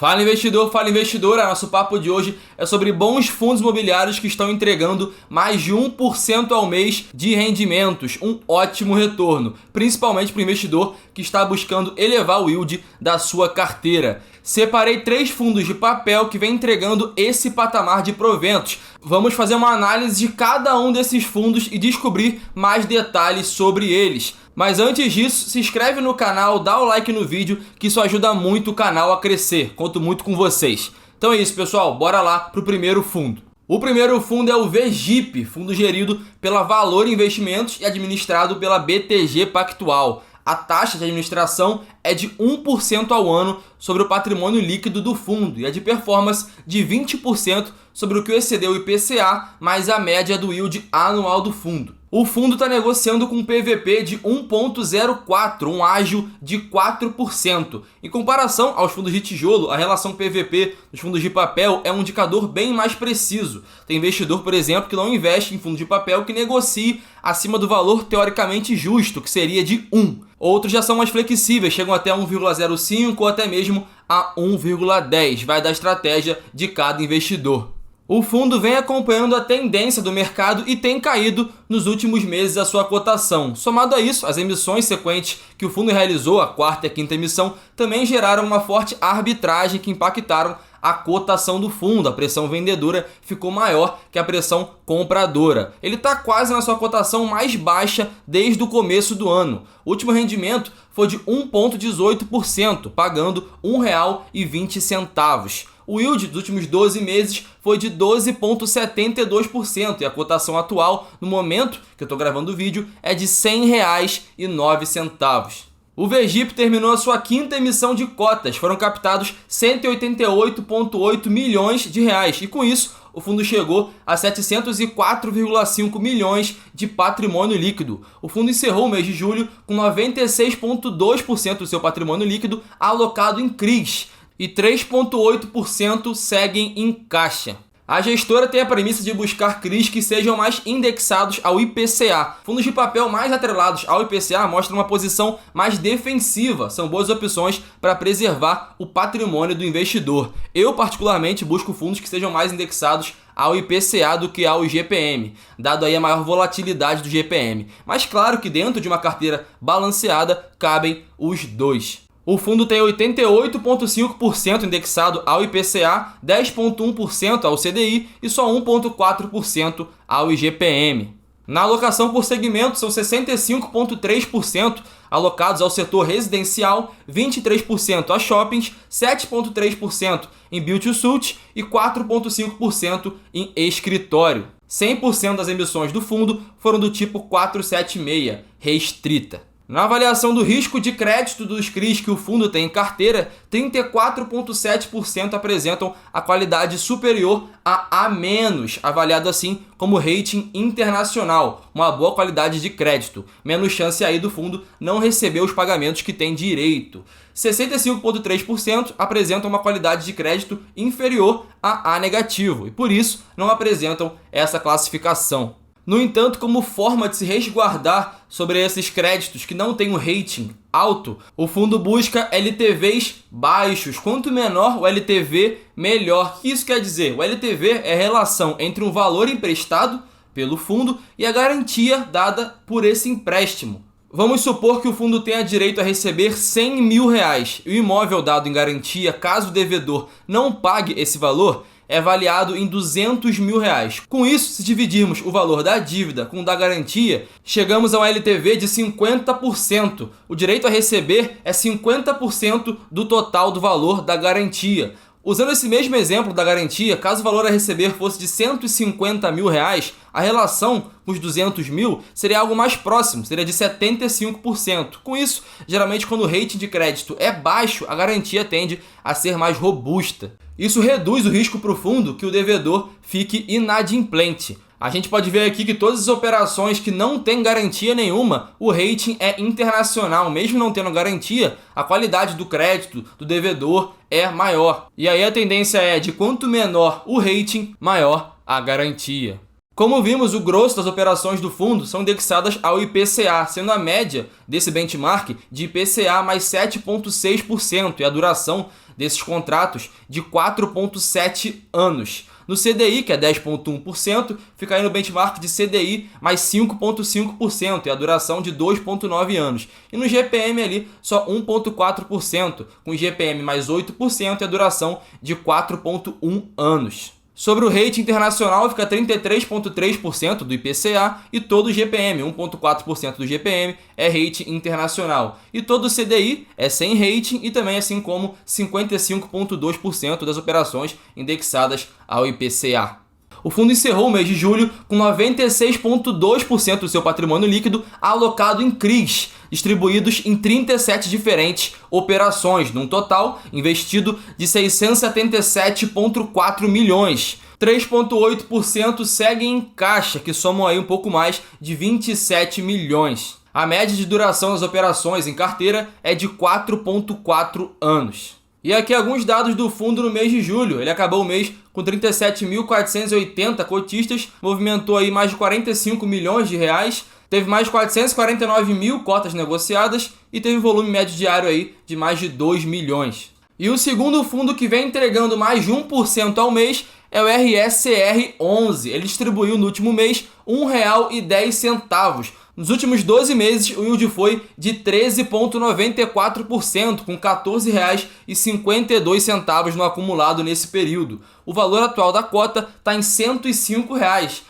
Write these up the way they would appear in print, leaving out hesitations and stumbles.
Fala investidor, fala investidora, nosso papo de hoje é sobre bons fundos imobiliários que estão entregando mais de 1% ao mês de rendimentos, um ótimo retorno, principalmente para o investidor que está buscando elevar o yield da sua carteira. Separei 3 fundos de papel que vem entregando esse patamar de proventos. Vamos fazer uma análise de cada um desses fundos e descobrir mais detalhes sobre eles. Mas antes disso, se inscreve no canal, dá o like no vídeo, que isso ajuda muito o canal a crescer. Conto muito com vocês. Então é isso, pessoal. Bora lá para o primeiro fundo. O primeiro fundo é o VGIP, fundo gerido pela Valor Investimentos e administrado pela BTG Pactual. A taxa de administração é de 1% ao ano sobre o patrimônio líquido do fundo e é de performance de 20% sobre o que excedeu o IPCA, mais a média do yield anual do fundo. O fundo está negociando com um PVP de 1,04, um ágio de 4%. Em comparação aos fundos de tijolo, a relação PVP dos fundos de papel é um indicador bem mais preciso. Tem investidor, por exemplo, que não investe em fundo de papel que negocie acima do valor teoricamente justo, que seria de 1. Outros já são mais flexíveis, chegam até 1,05 ou até mesmo a 1,10. Vai da estratégia de cada investidor. O fundo vem acompanhando a tendência do mercado e tem caído nos últimos meses a sua cotação. Somado a isso, as emissões sequentes que o fundo realizou, a quarta e a quinta emissão, também geraram uma forte arbitragem que impactaram a cotação do fundo. A pressão vendedora ficou maior que a pressão compradora. Ele está quase na sua cotação mais baixa desde o começo do ano. O último rendimento foi de 1,18%, pagando R$ 1,20. O yield dos últimos 12 meses foi de 12,72% e a cotação atual, no momento que eu estou gravando o vídeo, é de R$ 100,09. O VGIP terminou a sua quinta emissão de cotas, foram captados 188,8 milhões de reais e com isso o fundo chegou a 704,5 milhões de patrimônio líquido. O fundo encerrou o mês de julho com 96,2% do seu patrimônio líquido alocado em CRIs e 3,8% seguem em caixa. A gestora tem a premissa de buscar CRIs que sejam mais indexados ao IPCA. Fundos de papel mais atrelados ao IPCA mostram uma posição mais defensiva. São boas opções para preservar o patrimônio do investidor. Eu, particularmente, busco fundos que sejam mais indexados ao IPCA do que ao IGPM, dado aí a maior volatilidade do GPM. Mas claro que dentro de uma carteira balanceada cabem os dois. O fundo tem 88,5% indexado ao IPCA, 10,1% ao CDI e só 1,4% ao IGPM. Na alocação por segmento, são 65,3% alocados ao setor residencial, 23% a shoppings, 7,3% em build-to-suit e 4,5% em escritório. 100% das emissões do fundo foram do tipo 476, restrita. Na avaliação do risco de crédito dos CRIs que o fundo tem em carteira, 34,7% apresentam a qualidade superior a A-, avaliado assim como rating internacional, uma boa qualidade de crédito, menos chance aí do fundo não receber os pagamentos que tem direito. 65,3% apresentam uma qualidade de crédito inferior a A- e por isso não apresentam essa classificação. No entanto, como forma de se resguardar sobre esses créditos que não têm um rating alto, o fundo busca LTVs baixos. Quanto menor o LTV, melhor. O que isso quer dizer? O LTV é a relação entre um valor emprestado pelo fundo e a garantia dada por esse empréstimo. Vamos supor que o fundo tenha direito a receber R$100 mil e o imóvel dado em garantia, caso o devedor não pague esse valor, é avaliado em R$200 mil. Com isso, se dividirmos o valor da dívida com o da garantia, chegamos a um LTV de 50%. O direito a receber é 50% do total do valor da garantia. Usando esse mesmo exemplo da garantia, caso o valor a receber fosse de R$150 mil, a relação com os 200 mil seria algo mais próximo, seria de 75%. Com isso, geralmente quando o rating de crédito é baixo, a garantia tende a ser mais robusta. Isso reduz o risco para o fundo que o devedor fique inadimplente. A gente pode ver aqui que todas as operações que não têm garantia nenhuma, o rating é internacional. Mesmo não tendo garantia, a qualidade do crédito do devedor é maior. E aí a tendência é de quanto menor o rating, maior a garantia. Como vimos, o grosso das operações do fundo são indexadas ao IPCA, sendo a média desse benchmark de IPCA mais 7,6% e a duração desses contratos de 4,7 anos. No CDI, que é 10,1%, fica aí no benchmark de CDI mais 5,5% e a duração de 2,9 anos. E no GPM ali, só 1,4%, com GPM mais 8% e a duração de 4,1 anos. Sobre o rate internacional, fica 33,3% do IPCA e todo o GPM, 1,4% do GPM, é rate internacional. E todo o CDI é sem rating e também assim como 55,2% das operações indexadas ao IPCA. O fundo encerrou o mês de julho com 96,2% do seu patrimônio líquido alocado em CRIs, distribuídos em 37 diferentes operações, num total investido de 677,4 milhões. 3,8% seguem em caixa, que somam aí um pouco mais de 27 milhões. A média de duração das operações em carteira é de 4,4 anos. E aqui alguns dados do fundo no mês de julho. Ele acabou o mês com 37.480 cotistas, movimentou aí mais de 45 milhões de reais, teve mais de 449 mil cotas negociadas e teve volume médio diário aí de mais de 2 milhões. E o segundo fundo que vem entregando mais de 1% ao mês é o RSR11. Ele distribuiu no último mês R$ 1,10. Nos últimos 12 meses, o yield foi de 13,94%, com R$ 14,52 no acumulado nesse período. O valor atual da cota está em R$ 105.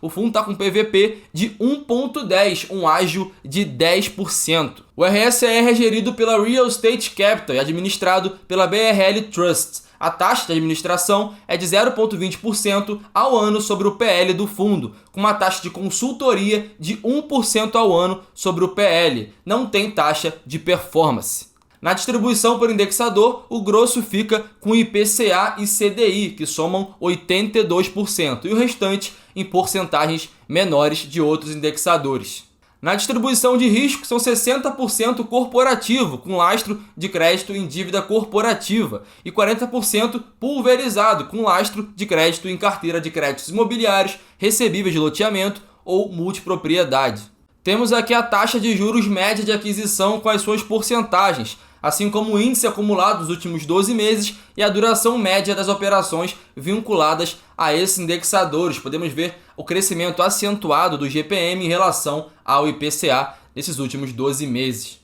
O fundo está com PVP de 1,10, um ágio de 10%. O RSR é gerido pela Real Estate Capital e administrado pela BRL Trust. A taxa de administração é de 0,20% ao ano sobre o PL do fundo, com uma taxa de consultoria de 1% ao ano sobre o PL. Não tem taxa de performance. Na distribuição por indexador, o grosso fica com IPCA e CDI, que somam 82%, e o restante em porcentagens menores de outros indexadores. Na distribuição de risco, são 60% corporativo, com lastro de crédito em dívida corporativa, e 40% pulverizado, com lastro de crédito em carteira de créditos imobiliários, recebíveis de loteamento ou multipropriedade. Temos aqui a taxa de juros média de aquisição com as suas porcentagens, assim como o índice acumulado dos últimos 12 meses e a duração média das operações vinculadas a esses indexadores. Podemos ver o crescimento acentuado do GPM em relação ao IPCA nesses últimos 12 meses.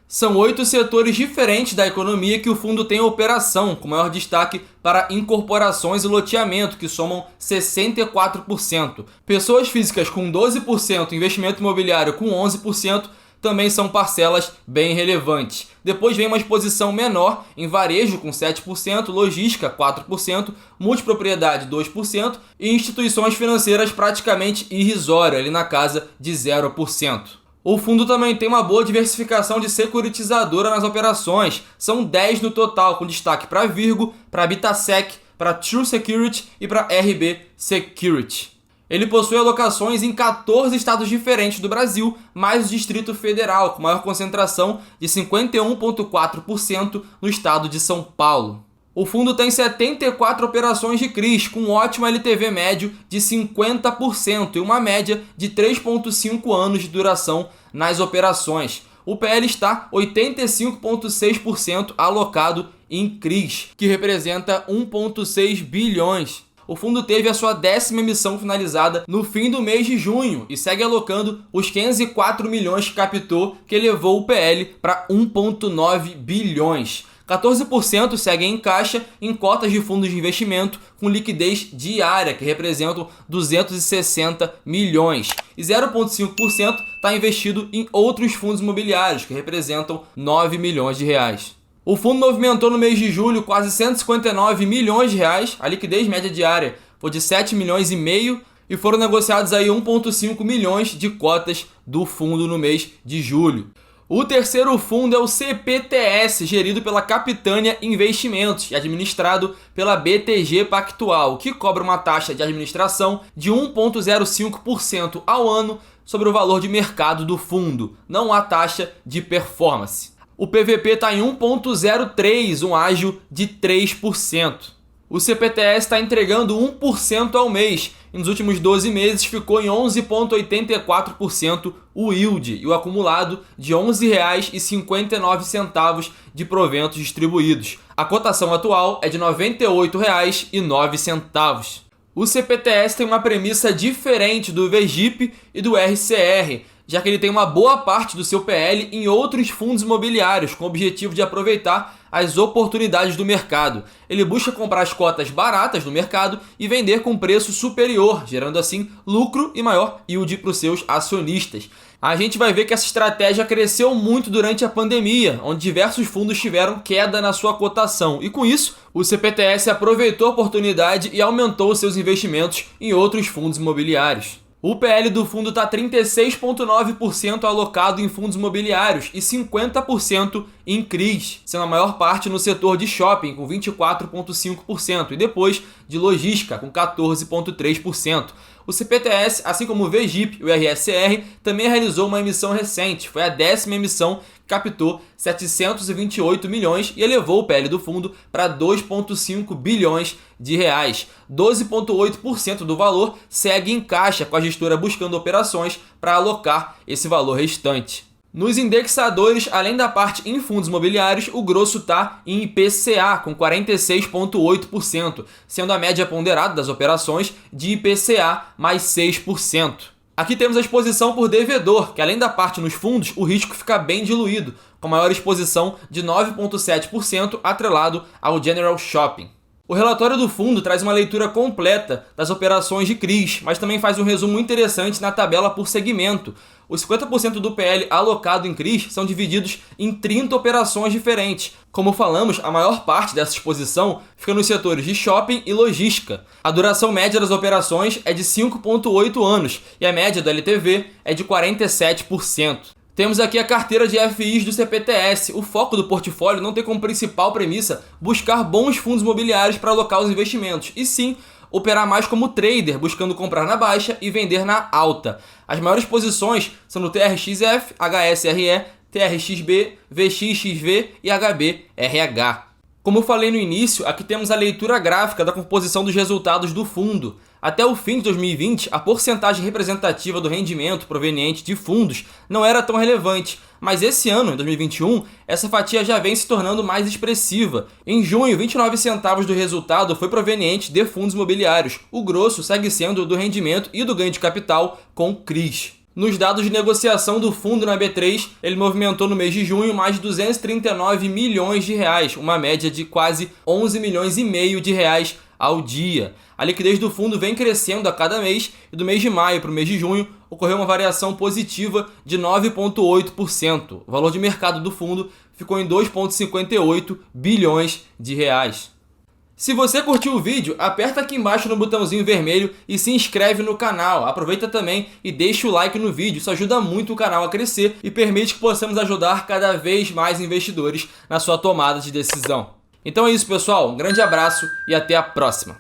São 8 setores diferentes da economia que o fundo tem operação, com maior destaque para incorporações e loteamento, que somam 64%. Pessoas físicas com 12%, investimento imobiliário com 11%, também são parcelas bem relevantes. Depois vem uma exposição menor em varejo com 7%, logística 4%, multipropriedade 2% e instituições financeiras praticamente irrisório, ali na casa de 0%. O fundo também tem uma boa diversificação de securitizadora nas operações. São 10 no total, com destaque para Virgo, para Habitasec, para True Security e para RB Security. Ele possui alocações em 14 estados diferentes do Brasil, mais o Distrito Federal, com maior concentração de 51,4% no estado de São Paulo. O fundo tem 74 operações de CRIs, com um ótimo LTV médio de 50% e uma média de 3,5 anos de duração nas operações. O PL está 85,6% alocado em CRIs, que representa 1,6 bilhões. O fundo teve a sua 10ª emissão finalizada no fim do mês de junho e segue alocando os 504 milhões que captou, que elevou o PL para 1,9 bilhões. 14% seguem em caixa em cotas de fundos de investimento com liquidez diária, que representam 260 milhões. E 0,5% está investido em outros fundos imobiliários, que representam 9 milhões de reais. O fundo movimentou no mês de julho quase 159 milhões de reais, a liquidez média diária foi de 7 milhões e meio e foram negociados aí 1,5 milhões de cotas do fundo no mês de julho. O terceiro fundo é o CPTS, gerido pela Capitânia Investimentos e administrado pela BTG Pactual, que cobra uma taxa de administração de 1,05% ao ano sobre o valor de mercado do fundo. Não há taxa de performance. O PVP está em 1,03, um ágio de 3%. O CPTS está entregando 1% ao mês e nos últimos 12 meses ficou em 11,84% o yield e o acumulado de R$ 11,59 de proventos distribuídos. A cotação atual é de R$ 98,09. O CPTS tem uma premissa diferente do VGIP e do RCR, já que ele tem uma boa parte do seu PL em outros fundos imobiliários, com o objetivo de aproveitar as oportunidades do mercado. Ele busca comprar as cotas baratas do mercado e vender com preço superior, gerando assim lucro e maior yield para os seus acionistas. A gente vai ver que essa estratégia cresceu muito durante a pandemia, onde diversos fundos tiveram queda na sua cotação. E com isso, o CPTS aproveitou a oportunidade e aumentou seus investimentos em outros fundos imobiliários. O PL do fundo está 36,9% alocado em fundos imobiliários e 50% em CRIs, sendo a maior parte no setor de shopping, com 24,5%, e depois de logística, com 14,3%. O CPTS, assim como o VGIP e o RSR, também realizou uma emissão recente. Foi a 10ª emissão, captou 728 milhões e elevou o PL do fundo para 2,5 bilhões de reais. 12,8% do valor segue em caixa, com a gestora buscando operações para alocar esse valor restante. Nos indexadores, além da parte em fundos imobiliários, o grosso está em IPCA, com 46,8%, sendo a média ponderada das operações de IPCA mais 6%. Aqui temos a exposição por devedor, que além da parte nos fundos, o risco fica bem diluído, com maior exposição de 9,7% atrelado ao General Shopping. O relatório do fundo traz uma leitura completa das operações de CRIs, mas também faz um resumo interessante na tabela por segmento. Os 50% do PL alocado em CRIs são divididos em 30 operações diferentes. Como falamos, a maior parte dessa exposição fica nos setores de shopping e logística. A duração média das operações é de 5,8 anos e a média do LTV é de 47%. Temos aqui a carteira de FIs do CPTS. O foco do portfólio não tem como principal premissa buscar bons fundos imobiliários para alocar os investimentos, e sim operar mais como trader, buscando comprar na baixa e vender na alta. As maiores posições são no TRXF, HSRE, TRXB, VXXV e HBRH. Como eu falei no início, aqui temos a leitura gráfica da composição dos resultados do fundo. Até o fim de 2020, a porcentagem representativa do rendimento proveniente de fundos não era tão relevante, mas esse ano, em 2021, essa fatia já vem se tornando mais expressiva. Em junho, 29 centavos do resultado foi proveniente de fundos imobiliários. O grosso segue sendo do rendimento e do ganho de capital com CRIs. Nos dados de negociação do fundo na B3, ele movimentou no mês de junho mais de 239 milhões de reais, uma média de quase 11 milhões e meio de reais ao dia. A liquidez do fundo vem crescendo a cada mês e do mês de maio para o mês de junho ocorreu uma variação positiva de 9,8%. O valor de mercado do fundo ficou em 2,58 bilhões de reais. Se você curtiu o vídeo, aperta aqui embaixo no botãozinho vermelho e se inscreve no canal. Aproveita também e deixa o like no vídeo, isso ajuda muito o canal a crescer e permite que possamos ajudar cada vez mais investidores na sua tomada de decisão. Então é isso, pessoal, um grande abraço e até a próxima!